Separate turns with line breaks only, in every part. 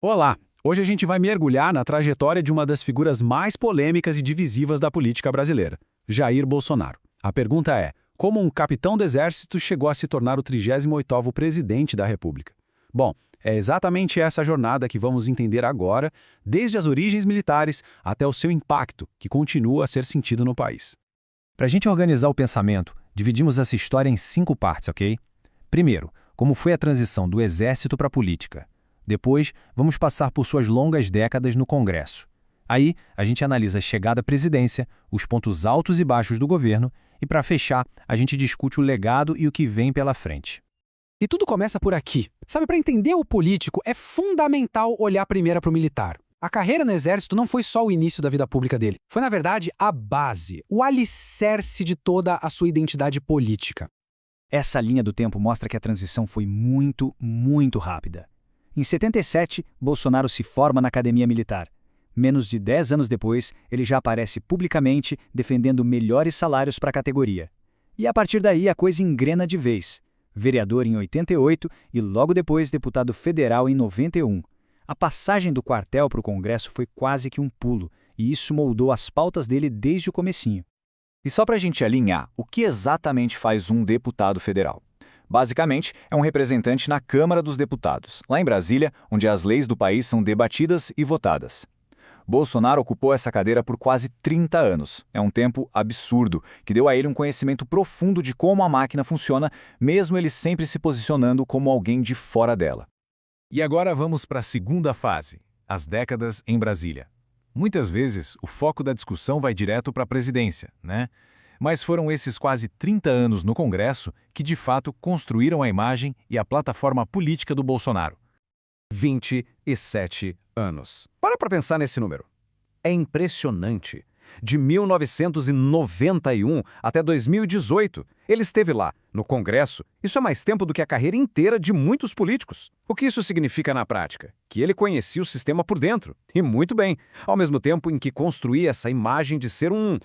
Olá! Hoje a gente vai mergulhar na trajetória de uma das figuras mais polêmicas e divisivas da política brasileira, Jair Bolsonaro. A pergunta é, como um capitão do exército chegou a se tornar o 38º presidente da República? Bom, é exatamente essa jornada que vamos entender agora, desde as origens militares até o seu impacto, que continua a ser sentido no país.
Para a gente organizar o pensamento, dividimos essa história em 5 partes, ok? Primeiro, como foi a transição do exército para a política. Depois, vamos passar por suas longas décadas no Congresso. Aí, a gente analisa a chegada à presidência, os pontos altos e baixos do governo e, para fechar, a gente discute o legado e o que vem pela frente.
E tudo começa por aqui. Sabe, para entender o político, é fundamental olhar primeiro para o militar. A carreira no exército não foi só o início da vida pública dele. Foi, na verdade, a base, o alicerce de toda a sua identidade política.
Essa linha do tempo mostra que a transição foi muito rápida. Em 77, Bolsonaro se forma na Academia Militar. Menos de 10 anos depois, ele já aparece publicamente defendendo melhores salários para a categoria. E a partir daí a coisa engrena de vez. Vereador em 88 e logo depois deputado federal em 91. A passagem do quartel para o Congresso foi quase que um pulo, e isso moldou as pautas dele desde o comecinho.
E só para a gente alinhar, o que exatamente faz um deputado federal? Basicamente, é um representante na Câmara dos Deputados, lá em Brasília, onde as leis do país são debatidas e votadas. Bolsonaro ocupou essa cadeira por quase 30 anos. É um tempo absurdo, que deu a ele um conhecimento profundo de como a máquina funciona, mesmo ele sempre se posicionando como alguém de fora dela.
E agora vamos para a segunda fase, as décadas em Brasília. Muitas vezes, o foco da discussão vai direto para a presidência, né? Mas foram esses quase 30 anos no Congresso que, de fato, construíram a imagem e a plataforma política do Bolsonaro.
27 anos. Para pensar nesse número. É impressionante. De 1991 até 2018, ele esteve lá, no Congresso. Isso é mais tempo do que a carreira inteira de muitos políticos. O que isso significa na prática? Que ele conhecia o sistema por dentro, e muito bem, ao mesmo tempo em que construía essa imagem de ser um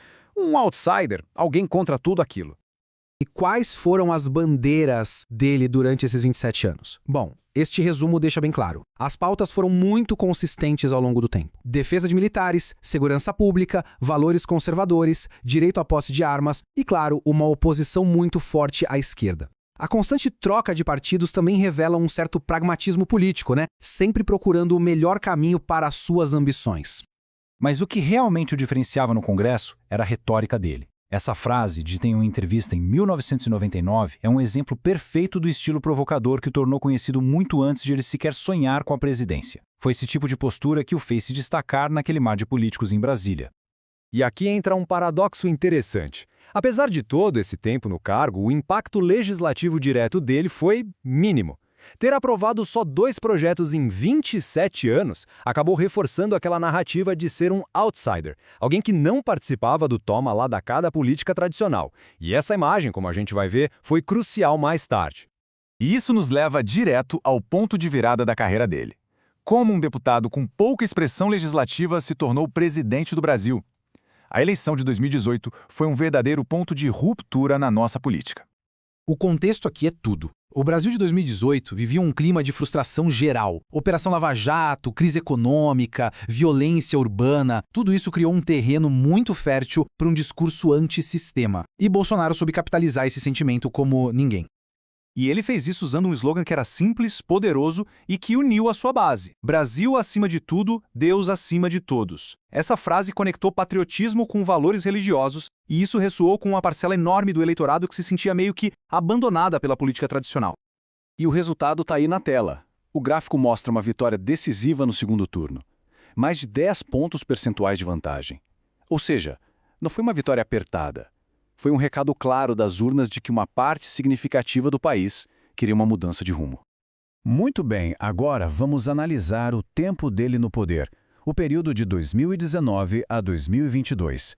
outsider, alguém contra tudo aquilo.
E quais foram as bandeiras dele durante esses 27 anos? Bom, este resumo deixa bem claro. As pautas foram muito consistentes ao longo do tempo. Defesa de militares, segurança pública, valores conservadores, direito à posse de armas e, claro, uma oposição muito forte à esquerda. A constante troca de partidos também revela um certo pragmatismo político, né? Sempre procurando o melhor caminho para as suas ambições.
Mas o que realmente o diferenciava no Congresso era a retórica dele. Essa frase, dita em uma entrevista em 1999, é um exemplo perfeito do estilo provocador que o tornou conhecido muito antes de ele sequer sonhar com a presidência. Foi esse tipo de postura que o fez se destacar naquele mar de políticos em Brasília.
E aqui entra um paradoxo interessante. Apesar de todo esse tempo no cargo, o impacto legislativo direto dele foi mínimo. Ter aprovado só 2 projetos em 27 anos acabou reforçando aquela narrativa de ser um outsider, alguém que não participava do toma lá da cá da política tradicional. E essa imagem, como a gente vai ver, foi crucial mais tarde.
E isso nos leva direto ao ponto de virada da carreira dele. Como um deputado com pouca expressão legislativa se tornou presidente do Brasil. A eleição de 2018 foi um verdadeiro ponto de ruptura na nossa política.
O contexto aqui é tudo. O Brasil de 2018 vivia um clima de frustração geral. Operação Lava Jato, crise econômica, violência urbana, tudo isso criou um terreno muito fértil para um discurso antissistema. E Bolsonaro soube capitalizar esse sentimento como ninguém.
E ele fez isso usando um slogan que era simples, poderoso e que uniu a sua base. Brasil acima de tudo, Deus acima de todos. Essa frase conectou patriotismo com valores religiosos e isso ressoou com uma parcela enorme do eleitorado que se sentia meio que abandonada pela política tradicional.
E o resultado está aí na tela. O gráfico mostra uma vitória decisiva no segundo turno. Mais de 10 pontos percentuais de vantagem. Ou seja, não foi uma vitória apertada. Foi um recado claro das urnas de que uma parte significativa do país queria uma mudança de rumo. Muito bem, agora vamos analisar o tempo dele no poder, o período de 2019 a 2022.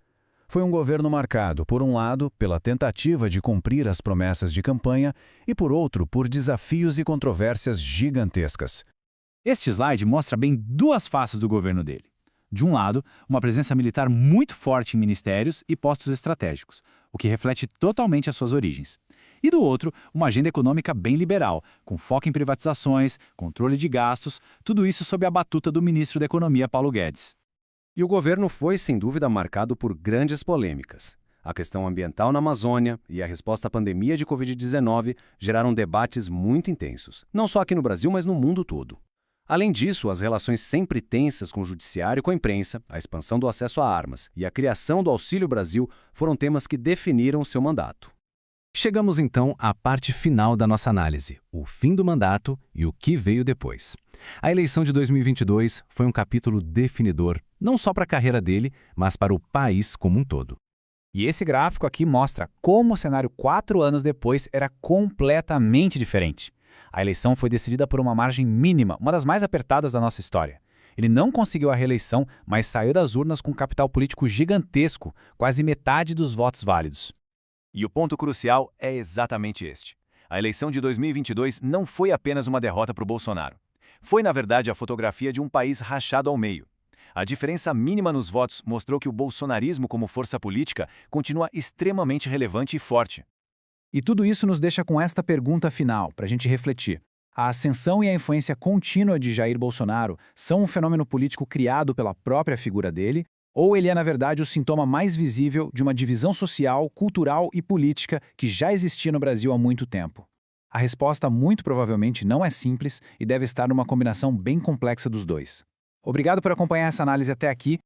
Foi um governo marcado, por um lado, pela tentativa de cumprir as promessas de campanha e, por outro, por desafios e controvérsias gigantescas.
Este slide mostra bem 2 faces do governo dele. De um lado, uma presença militar muito forte em ministérios e postos estratégicos, o que reflete totalmente as suas origens. E do outro, uma agenda econômica bem liberal, com foco em privatizações, controle de gastos, tudo isso sob a batuta do ministro da Economia, Paulo Guedes.
E o governo foi, sem dúvida, marcado por grandes polêmicas. A questão ambiental na Amazônia e a resposta à pandemia de Covid-19 geraram debates muito intensos, não só aqui no Brasil, mas no mundo todo. Além disso, as relações sempre tensas com o judiciário e com a imprensa, a expansão do acesso a armas e a criação do Auxílio Brasil foram temas que definiram seu mandato. Chegamos então à parte final da nossa análise, o fim do mandato e o que veio depois. A eleição de 2022 foi um capítulo definidor, não só para a carreira dele, mas para o país como um todo.
E esse gráfico aqui mostra como o cenário 4 anos depois era completamente diferente. A eleição foi decidida por uma margem mínima, uma das mais apertadas da nossa história. Ele não conseguiu a reeleição, mas saiu das urnas com um capital político gigantesco, quase metade dos votos válidos.
E o ponto crucial é exatamente este. A eleição de 2022 não foi apenas uma derrota para o Bolsonaro. Foi, na verdade, a fotografia de um país rachado ao meio. A diferença mínima nos votos mostrou que o bolsonarismo como força política continua extremamente relevante e forte.
E tudo isso nos deixa com esta pergunta final, para a gente refletir. A ascensão e a influência contínua de Jair Bolsonaro são um fenômeno político criado pela própria figura dele, ou ele é, na verdade, o sintoma mais visível de uma divisão social, cultural e política que já existia no Brasil há muito tempo? A resposta muito provavelmente não é simples e deve estar numa combinação bem complexa dos dois. Obrigado por acompanhar essa análise até aqui.